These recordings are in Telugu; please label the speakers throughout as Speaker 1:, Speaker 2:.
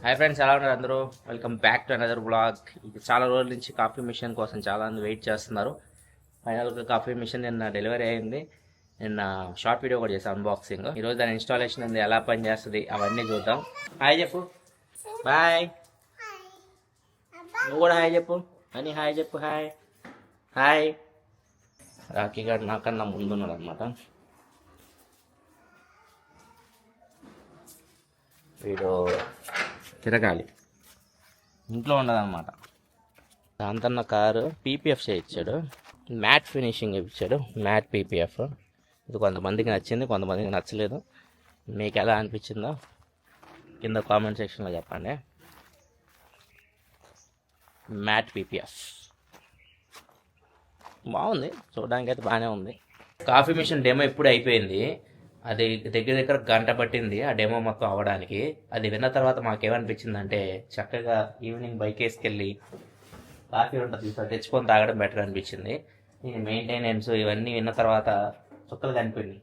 Speaker 1: హాయ్ ఫ్రెండ్స్, ఎలా ఉన్నారు అందరూ? Welcome back to another blog. చాలా రోజుల నుంచి కాఫీ మిషన్ కోసం చాలా మంది వెయిట్ చేస్తున్నారు. ఫైనల్గా కాఫీ మిషన్ నిన్న డెలివరీ అయింది. నిన్న షార్ట్ వీడియో కూడా చేసాం అన్బాక్సింగ్. ఈరోజు దాని ఇన్స్టాలేషన్ ఉంది, ఎలా పని చేస్తుంది అవన్నీ చూద్దాం. హాయ్ చెప్పు, బాయ్. నువ్వు కూడా హాయ్ చెప్పు అని. హాయ్ చెప్పు, హాయ్ హాయ్. రాఖీ గారు నాకన్నా ముందున్నాడు అనమాట. వీడు తిరగాలి, ఇంట్లో ఉండదన్నమాట. దాంతన్న కారు పీపీఎఫ్ చేయించాడు, మ్యాట్ ఫినిషింగ్ ఇచ్చాడు, మ్యాట్ పీపీఎఫ్. ఇది కొంతమందికి నచ్చింది, కొంతమందికి నచ్చలేదు. మీకు ఎలా అనిపించిందో కింద కామెంట్ సెక్షన్లో చెప్పండి. మ్యాట్ పీపీఎఫ్ బాగుంది, చూడడానికి అయితే బాగానే ఉంది. కాఫీ మిషన్ డెమో ఇప్పుడు అయిపోయింది. అది దగ్గర దగ్గర గంట పట్టింది ఆ డెమో మొత్తం అవ్వడానికి. అది విన్న తర్వాత మాకేమనిపించిందంటే, చక్కగా ఈవినింగ్ బైక్ వేసుకెళ్ళి కాఫీ ఉంటుంది తెచ్చుకొని తాగడం బెటర్ అనిపించింది. దీని మెయింటెనెన్స్ ఇవన్నీ విన్న తర్వాత చుక్కలు కనిపించింది.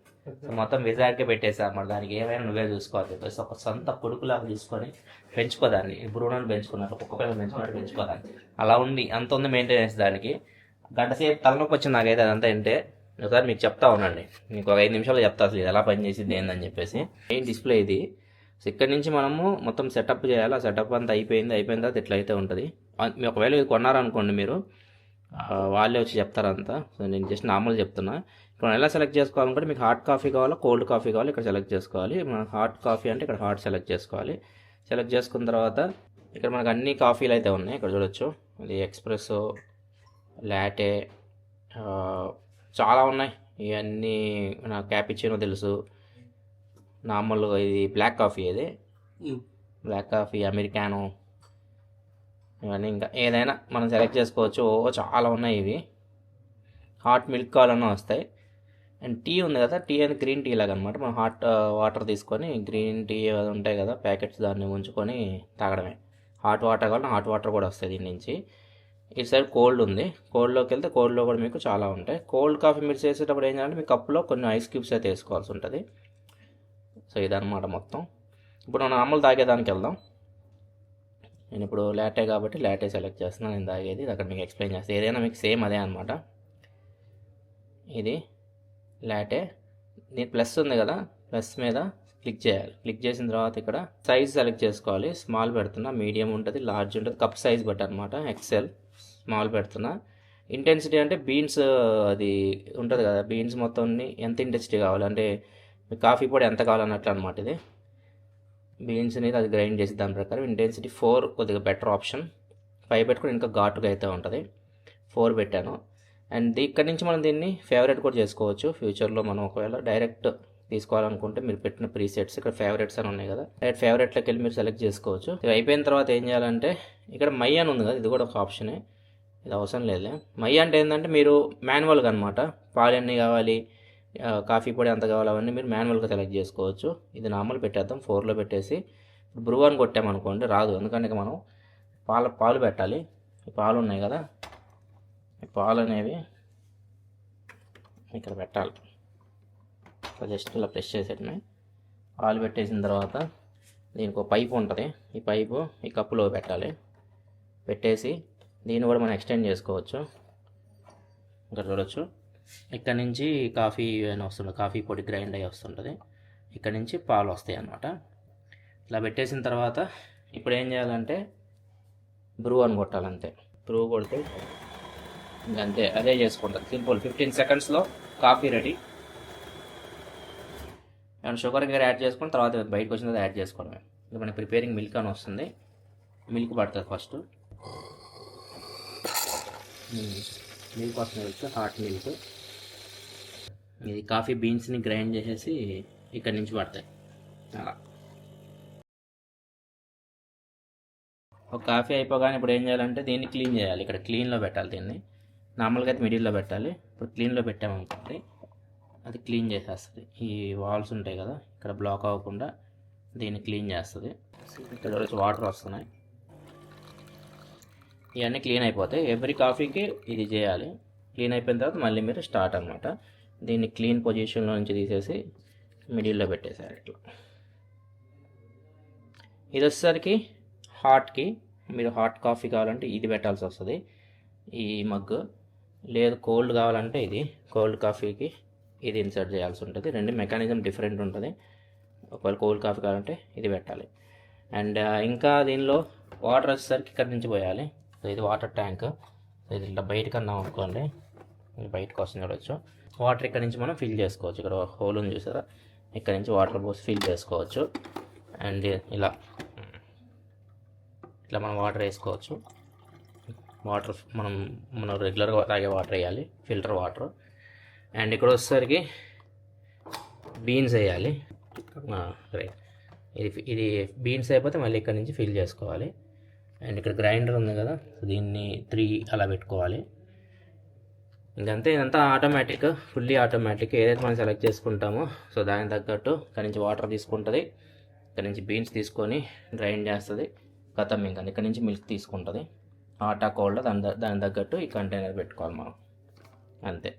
Speaker 1: మొత్తం విజార్కే పెట్టేసా. మరి దానికి ఏమైనా నువ్వే చూసుకోవాలి చెప్పేసి ఒక సొంత కొడుకులాగా చూసుకొని పెంచుకోదాన్ని. బ్రూనోని పెంచుకున్నట్టు, కుక్క పిల్లలు పెంచుకున్నట్టు పెంచుకోదాన్ని. అలా ఉంది, అంత ఉంది మెయింటెనెన్స్ దానికి. గంట సేపు తలనొప్పి వచ్చింది నాకైతే అదంతా. అంటే ఒకసారి మీకు చెప్తా ఉండండి, మీకు ఒక 5 నిమిషాలు చెప్తా అసలు ఇది ఎలా పనిచేసింది ఏందని చెప్పేసి. మెయిన్ డిస్ప్లే ఇది. సో ఇక్కడ నుంచి మనము మొత్తం సెటప్ చేయాలి. ఆ సెటప్ అంతా అయిపోయిన తర్వాత ఇట్లా అయితే ఉంటుంది. ఒకవేళ ఇది కొన్నారనుకోండి మీరు, వాళ్ళే వచ్చి చెప్తారంతా. సో నేను జస్ట్ నార్మల్ చెప్తున్నా. ఇప్పుడు ఎలా సెలెక్ట్ చేసుకోవాలనుకుంటే, మీకు హాట్ కాఫీ కావాలా, కోల్డ్ కాఫీ కావాలి, ఇక్కడ సెలెక్ట్ చేసుకోవాలి. మన హాట్ కాఫీ అంటే ఇక్కడ హాట్ సెలెక్ట్ చేసుకోవాలి. సెలెక్ట్ చేసుకున్న తర్వాత ఇక్కడ మనకు అన్ని కాఫీలు అయితే ఉన్నాయి. ఇక్కడ చూడొచ్చు, అది ఎక్స్ప్రెస్సో, లాటే, చాలా ఉన్నాయి. ఇవన్నీ నాకు క్యాపిచినో తెలుసు, నార్మల్గా ఇది బ్లాక్ కాఫీ, ఇది బ్లాక్ కాఫీ, అమెరికానో, ఇవన్నీ ఇంకా ఏదైనా మనం సెలెక్ట్ చేసుకోవచ్చు. చాలా ఉన్నాయి ఇవి. హాట్ మిల్క్ కావాలన్నా వస్తాయి. అండ్ టీ ఉంది కదా, టీ అనేది గ్రీన్ టీ లాగా అనమాట. మనం హాట్ వాటర్ తీసుకొని, గ్రీన్ టీ అది ఉంటాయి కదా ప్యాకెట్స్, దాన్ని ఉంచుకొని తాగడమే. హాట్ వాటర్ కావాలన్నా హాట్ వాటర్ కూడా వస్తాయి దీని నుంచి. ఇటు సైడ్ కోల్డ్ ఉంది. కోల్డ్లోకి వెళ్తే కోల్డ్లో కూడా మీకు చాలా ఉంటాయి. కోల్డ్ కాఫీ మీరు చేసేటప్పుడు ఏం చేయాలంటే, మీ కప్పులో కొన్ని ఐస్ క్యూబ్స్ అయితే వేసుకోవాల్సి ఉంటుంది. సో ఇదన్నమాట మొత్తం. ఇప్పుడు మనం నార్మల్ తాగేదానికి వెళ్దాం. నేను ఇప్పుడు లాటే కాబట్టి లాటే సెలెక్ట్ చేస్తున్నాను. నేను తాగేది అక్కడ మీకు ఎక్స్ప్లెయిన్ చేస్తాను. ఏదైనా మీకు సేమ్ అదే అనమాట. ఇది లాటే. దీని ప్లస్ ఉంది కదా, ప్లస్ మీద క్లిక్ చేయాలి. క్లిక్ చేసిన తర్వాత ఇక్కడ సైజ్ సెలెక్ట్ చేసుకోవాలి. స్మాల్ పెడుతున్నా, మీడియం ఉంటుంది, లార్జ్ ఉంటుంది, కప్ సైజ్ బట్టి అనమాట. ఎక్సెల్ స్మాల్ పెడుతున్నా. ఇంటెన్సిటీ అంటే బీన్స్ అది ఉంటుంది కదా, బీన్స్ మొత్తాన్ని ఎంత ఇంటెన్సిటీ కావాలంటే మీకు కాఫీ పొడి ఎంత కావాలన్నట్లు అనమాట. ఇది బీన్స్ అనేది అది గ్రైండ్ చేసి దాని ప్రకారం ఇంటెన్సిటీ 4 కొద్దిగా బెటర్ ఆప్షన్. 5 పెట్టుకుని ఇంకా ఘాటుగా అయితే ఉంటుంది. 4 పెట్టాను. అండ్ ఇక్కడి నుంచి మనం దీన్ని ఫేవరెట్ కూడా చేసుకోవచ్చు. ఫ్యూచర్లో మనం ఒకవేళ డైరెక్ట్ తీసుకోవాలనుకుంటే మీరు పెట్టిన ప్రీసెట్స్ ఇక్కడ ఫేవరెట్స్ అని ఉన్నాయి కదా, డైరెక్ట్ ఫేవరెట్లోకి వెళ్ళి మీరు సెలెక్ట్ చేసుకోవచ్చు. ఇది అయిపోయిన తర్వాత ఏం చేయాలంటే, ఇక్కడ మై అని ఉంది కదా, ఇది కూడా ఒక ఆప్షనే. ఇది అవసరం లేదు. మై అంటే ఏంటంటే మీరు మాన్యువల్గా అనమాట, పాలు ఎన్ని కావాలి, కాఫీ పొడి ఎంత కావాలి, అవన్నీ మీరు మాన్యువల్గా సెలెక్ట్ చేసుకోవచ్చు. ఇది నార్మల్ పెట్టేద్దాం, 4లో పెట్టేసి బ్రూ అని కొట్టామనుకోండి రాదు. ఎందుకంటే మనం పాలు పెట్టాలి. ఈ పాలు ఉన్నాయి కదా, ఈ పాలు అనేవి ఇక్కడ పెట్టాలి. జస్ట్ ఇలా ప్రెస్ చేసేటమే. పాలు పెట్టేసిన తర్వాత దీనికి ఒక పైపు ఉంటుంది. ఈ పైపు ఈ కప్పులో పెట్టాలి. పెట్టేసి దీన్ని కూడా మనం ఎక్స్టెండ్ చేసుకోవచ్చు. ఇక్కడ చూడొచ్చు, ఇక్కడ నుంచి కాఫీ అని వస్తుంది, కాఫీ పొడి గ్రైండ్ అయ్యి వస్తుంటుంది. ఇక్కడ నుంచి పాలు వస్తాయి అన్నమాట. ఇలా పెట్టేసిన తర్వాత ఇప్పుడు ఏం చేయాలంటే బ్రూ అని కొట్టాలి, అంతే. బ్రూ కొడితే అంతే, అదే చేసుకుంటారు. సింపుల్, 15 సెకండ్స్లో కాఫీ రెడీ. అండ్ షుగర్ దగ్గర యాడ్ చేసుకుని తర్వాత బయటకు వచ్చిన తర్వాత యాడ్ చేసుకోవడమే. ఇది మనకి ప్రిపేరింగ్ మిల్క్ అని వస్తుంది. మిల్క్ పడుతుంది ఫస్ట్. మిల్క్ వస్తుంది, హాట్ మిల్క్. ఇది కాఫీ బీన్స్ని గ్రైండ్ చేసేసి ఇక్కడి నుంచి పడతాయి. అలా ఒక కాఫీ అయిపోగానే ఇప్పుడు ఏం చేయాలంటే దీన్ని క్లీన్ చేయాలి. ఇక్కడ క్లీన్లో పెట్టాలి. దీన్ని నార్మల్గా అయితే మిడిల్లో పెట్టాలి. ఇప్పుడు క్లీన్లో పెట్టామనుకోండి, అది క్లీన్ చేసేస్తుంది. ఈ వాల్స్ ఉంటాయి కదా, ఇక్కడ బ్లాక్ అవ్వకుండా దీన్ని క్లీన్ చేస్తుంది. ఇక్కడ వచ్చి వాటర్ వస్తున్నాయి, ఇవన్నీ క్లీన్ అయిపోతాయి. ఎవ్రీ కాఫీకి ఇది చేయాలి. క్లీన్ అయిపోయిన తర్వాత మళ్ళీ మీరు స్టార్ట్ అనమాట. దీన్ని క్లీన్ పొజిషన్లో నుంచి తీసేసి మిడిల్లో పెట్టేశారు ఇట్లా. ఇది వచ్చేసరికి హాట్కి మీరు హాట్ కాఫీ కావాలంటే ఇది పెట్టాల్సి వస్తుంది, ఈ మగ్గు. లేదు కోల్డ్ కావాలంటే ఇది కోల్డ్ కాఫీకి ఇది ఇన్సర్ట్ చేయాల్సి ఉంటుంది. రెండు మెకానిజం డిఫరెంట్ ఉంటుంది. ఒకవేళ కోల్డ్ కాఫీ కావాలంటే ఇది పెట్టాలి. అండ్ ఇంకా దీనిలో వాటర్ వచ్చేసరికి ఇక్కడ నుంచి పోయాలి. సో ఇది వాటర్ ట్యాంక్. సో ఇది ఇట్లా బయటకు అన్నాం అనుకోండి, బయటకు వస్తుంది చూడవచ్చు. వాటర్ ఇక్కడ నుంచి మనం ఫిల్ చేసుకోవచ్చు. ఇక్కడ హోల్ ఉంది చూసారా, ఇక్కడ నుంచి వాటర్ పోసి ఫిల్ చేసుకోవచ్చు. అండ్ ఇలా మనం వాటర్ వేసుకోవచ్చు. వాటర్ మనం రెగ్యులర్గా తాగే వాటర్ వేయాలి, ఫిల్టర్ వాటర్. అండ్ ఇక్కడ వచ్చేసరికి బీన్స్ వేయాలి. రైట్, ఇది బీన్స్ అయిపోతే మళ్ళీ ఇక్కడ నుంచి ఫిల్ చేసుకోవాలి. అండ్ ఇక్కడ గ్రైండర్ ఉంది కదా, దీన్ని 3 అలా పెట్టుకోవాలి. ఇంకంతే, ఇదంతా ఆటోమేటిక్, ఫుల్లీ ఆటోమేటిక్. ఏదైతే మనం సెలెక్ట్ చేసుకుంటామో సో దానికి తగ్గట్టు ఇక్కడ నుంచి వాటర్ తీసుకుంటుంది, ఇక్కడ నుంచి బీన్స్ తీసుకొని గ్రైండ్ చేస్తుంది. గతం ఇంకా ఇక్కడ నుంచి మిల్క్ తీసుకుంటుంది. ఆటా కోల్డ్ దాని తగ్గట్టు ఈ కంటైనర్ పెట్టుకోవాలి మనం, అంతే.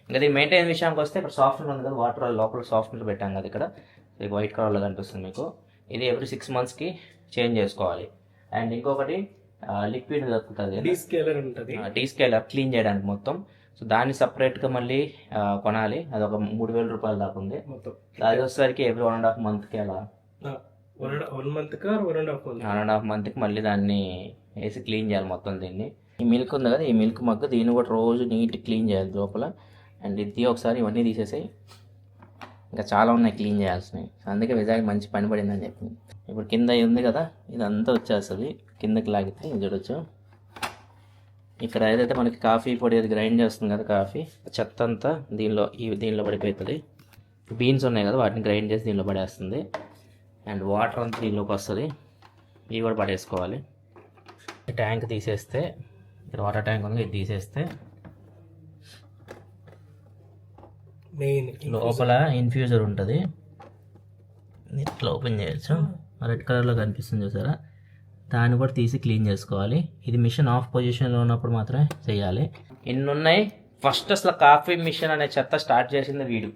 Speaker 1: ఇంకా దీని మెయింటైన్ విషయానికి వస్తే ఇక్కడ సాఫ్ట్వేర్ ఉంది కదా, వాటర్ లోపల సాఫ్ట్వేర్ పెట్టాం కదా, ఇక్కడ ఇది వైట్ కలర్లో కనిపిస్తుంది మీకు. ఇది ఎవ్రీ 6 monthsకి చేంజ్ చేసుకోవాలి. అండ్ ఇంకొకటి లిక్విడ్ దొరుకుతుంది, డీస్కేలర్ క్లీన్ చేయడానికి మొత్తం. సో దాన్ని సపరేట్గా మళ్ళీ కొనాలి, అది ఒక 3,000 రూపాయలు దాకా ఉంది. అది వచ్చేసరికి ఎవ్రీ 1.5 monthకి అలా 1.5 monthకి మళ్ళీ దాన్ని వేసి క్లీన్ చేయాలి మొత్తం దీన్ని. ఈ మిల్క్ ఉంది కదా, ఈ మిల్క్ మగ్గు దీన్ని కూడా రోజు నీట్ క్లీన్ చేయాలి లోపల. అండ్ ఇది ఒకసారి ఇవన్నీ తీసేసాయి, ఇంకా చాలా ఉన్నాయి క్లీన్ చేయాల్సినవి. అందుకే విజయ్ మంచి పని పడిందని చెప్పింది. ఇప్పుడు కింద ఉంది కదా, ఇదంతా వచ్చేస్తుంది కిందకి లాగితే ఇది చూడొచ్చు. ఇక్కడ ఏదైతే మనకి కాఫీ పొడి అది గ్రైండ్ చేస్తుంది కదా, కాఫీ చెత్త అంతా దీనిలో పడిపోతుంది. బీన్స్ ఉన్నాయి కదా, వాటిని గ్రైండ్ చేసి దీనిలో పడేస్తుంది. అండ్ వాటర్ అంతా దీనిలోకి వస్తుంది, ఇవి కూడా పడేసుకోవాలి. ట్యాంక్ తీసేస్తే, ఇక్కడ వాటర్ ట్యాంక్ ఉంది, ఇది తీసేస్తే లోపల ఇన్ఫ్యూజర్ ఉంటుంది. ఇట్లా ఓపెన్ చేయొచ్చు, రెడ్ కలర్లో కనిపిస్తుంది చూసారా, దాన్ని కూడా తీసి క్లీన్ చేసుకోవాలి. ఇది మిషన్ ఆఫ్ పొజిషన్లో ఉన్నప్పుడు మాత్రమే చేయాలి. ఇన్ని ఉన్నాయి. ఫస్ట్ అసలు కాఫీ మిషన్ అనే చెత్త స్టార్ట్ చేసింది వీడు.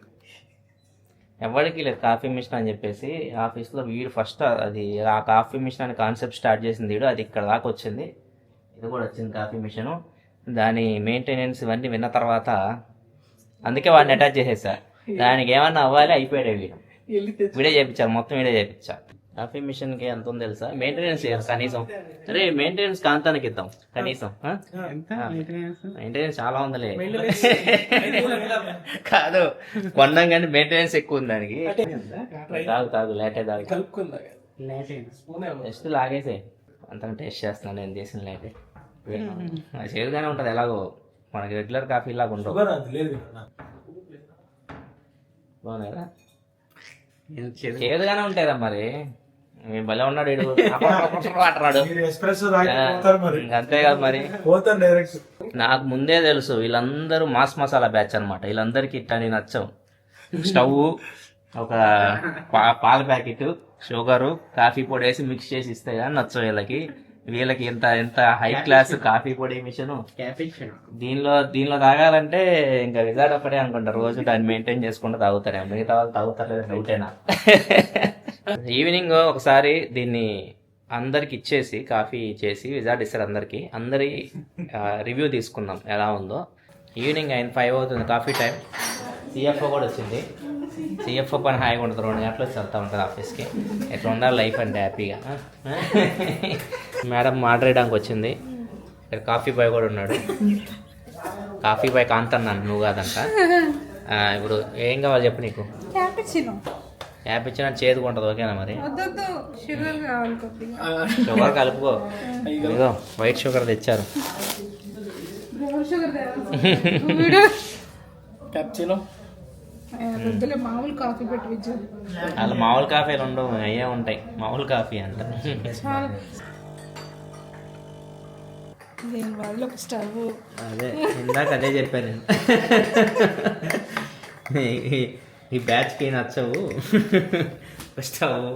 Speaker 1: ఎవరికి లేదు కాఫీ మిషన్ అని చెప్పేసి ఆఫీస్లో, వీడు ఫస్ట్ అది ఆ కాఫీ మిషన్ అనే కాన్సెప్ట్ స్టార్ట్ చేసింది వీడు. అది ఇక్కడ దాకా వచ్చింది, ఇది కూడా వచ్చింది కాఫీ మిషను. దాని మెయింటెనెన్స్ ఇవన్నీ విన్న తర్వాత అందుకే వాడిని అటాచ్ చేసేసా. దానికి ఏమన్నా అవ్వాలి, అయిపోయాడు వీడే చేయించారు, మొత్తం వీడే చేయించారు. కాఫీ మిషన్కి ఎంత ఉంది తెలుసా మెయింటెనెన్స్ కనీసం? అరే మెయింటెనెన్స్ కాంతానికి ఇద్దాం కనీసం. మెయింటెనెన్స్ చాలా ఉందిలే, కాదు కొన్నాం కానీ మెయింటెనెన్స్ ఎక్కువ ఉంది దానికి. తాగు లేటే తాగు, జస్ట్ లాగేసే అంతా టేస్ట్ చేస్తున్నాను నేను చేసిన లేటే. చేదుగానే ఉంటుంది, ఎలాగో మనకి రెగ్యులర్ కాఫీ లాగా ఉండవు. బాగున్నారా? చేదుగానే ఉంటాయిరా మరి. భలే ఉన్నాడు అంతే కదా మరి. నాకు ముందే తెలుసు వీళ్ళందరూ మాస్ మసాలా బ్యాచ్ అనమాట. వీళ్ళందరికీ ఇట్టా నేను నచ్చవు. స్టవ్, ఒక పాల ప్యాకెట్, షుగరు, కాఫీ పొడి వేసి మిక్స్ చేసి ఇస్తే కానీ నచ్చవు వీళ్ళకి. వీళ్ళకి ఎంత హై క్లాస్ కాఫీ పొడి మిషన్. దీనిలో తాగాలంటే ఇంకా విజాడ్ ఒకటే అనుకుంటారు, రోజు దాన్ని మెయింటైన్ చేసుకుంటూ తాగుతారే. మిగతా వాళ్ళు తాగుతారు డౌటేనా? ఈవినింగ్ ఒకసారి దీన్ని అందరికి ఇచ్చేసి కాఫీ ఇచ్చేసి విజాడ్ ఇస్తారు అందరి రివ్యూ తీసుకుందాం ఎలా ఉందో. ఈవినింగ్ అయిన 5 అవుతుంది, కాఫీ టైం. సిఎఫ్ఓ కూడా వచ్చింది. సిఎఫ్ఓ పని హాయిగా ఉంటుంది, 2 గంటలు వచ్చి వెళ్తూ ఉంటుంది ఆఫీస్కి. ఎట్లా ఉండాలి లైఫ్ అంటే హ్యాపీగా. మేడం మాట్లాడడానికి వచ్చింది. ఇక్కడ కాఫీ బాయ్ కూడా ఉన్నాడు. కాఫీ బాయ్ కాంతన్నాను, నువ్వు కాదంట. ఇప్పుడు ఏం కావాలి చెప్పు నీకు? యాప్ ఇచ్చిన చేదుగా ఉంటుంది, ఓకేనా మరి? షుగర్ కలుపుకో, ఇదిగో వైట్ షుగర్ తెచ్చారు.
Speaker 2: మామూలు కాఫీ పెట్టి
Speaker 1: అలా మామూలు కాఫీలు ఉండవు, అయ్యే ఉంటాయి మామూలు కాఫీ అంట. అదే ఇందాక అదే చెప్పాను నేను. ఈ బ్యాచ్కి నచ్చవు స్టవ్.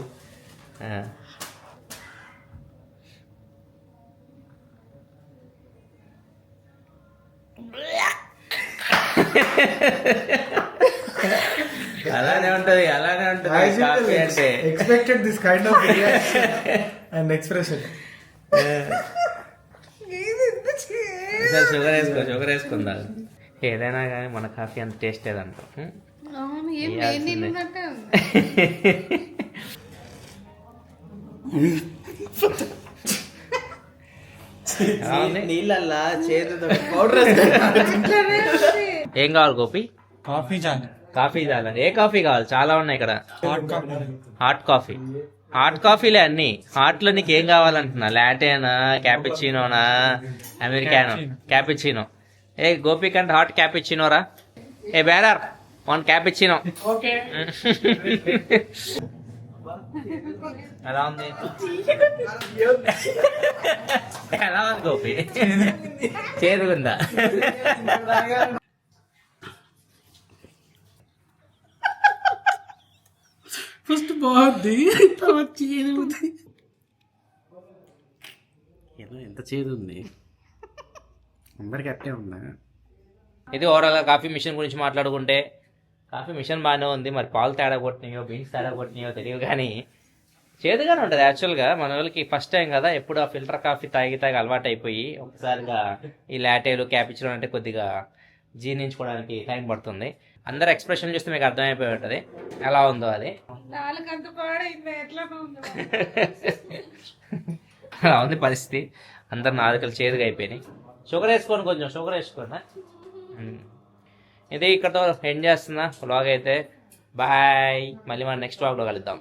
Speaker 1: అలానే ఉంటది కాఫీ అంటే.
Speaker 3: Expected this kind of and expression.
Speaker 1: Sugar వేసుకుందా? ఏదైనా కానీ మన కాఫీ అంత టేస్ట్ లేదంట.
Speaker 2: అవును, ఏం వేడి నీళ్ళు ఉన్నట్టే ఉంది.
Speaker 4: నీళ్ళల్లా చేతితో పౌడర్
Speaker 2: అట్లనే ఉంది.
Speaker 1: ఏం కావాలి గోపి?
Speaker 3: Coffee John.
Speaker 1: కాఫీ చాలా. ఏ కాఫీ కావాలి? చాలా ఉన్నాయి ఇక్కడ. Hot coffee. హాట్ కాఫీలే అన్ని. హాట్ లో నీకు ఏం కావాలంటున్నా? లాటేనా, క్యాపిచినోనా, అమెరికానో? క్యాపిచినో. ఏ గోపి కంటే హాట్ క్యాపిచినోరా? ఏ బేరర్ 1 క్యాపిచినో. ఎలా ఉంది? ఎలా ఉంది గోపి? చేదుగుందా?
Speaker 4: ఫస్ట్ బాగుంది, ఏదో ఎంత చేదు ఉంది. అందరికి అట్టే ఉందా?
Speaker 1: ఇది ఓవరాల్గా కాఫీ మిషన్ గురించి మాట్లాడుకుంటే కాఫీ మిషన్ బాగానే ఉంది. మరి పాలు తేడా కొట్టినాయో బీన్స్ తేడా కొట్టినాయో తెలియదు, కానీ చేదుగానే ఉంటుంది యాక్చువల్గా. మన వాళ్ళకి ఫస్ట్ టైం కదా, ఎప్పుడు ఆ ఫిల్టర్ కాఫీ తాగి అలవాటు అయిపోయి ఒకసారిగా ఈ లాటేలు క్యాపిచినో అంటే కొద్దిగా జీర్ణించుకోవడానికి టైం పడుతుంది. అందరు ఎక్స్ప్రెషన్ చూస్తే మీకు అర్థమైపోయి ఉంటుంది ఎలా ఉందో అది.
Speaker 2: నాలుగంత పాడైంది, ఎట్లా ఉందో.
Speaker 1: అలా ఉంది పరిస్థితి. అందరు నాలుకలు చేదుగా అయిపోయినాయి. షుగర్ వేసుకోండి, కొంచెం షుగర్ వేసుకోండి. ఇది ఇక్కడతో ఎండ్ చేస్తున్నా వ్లాగ్ అయితే. బాయ్. మళ్ళీ మనం నెక్స్ట్ వ్లాగ్లో కలుద్దాం.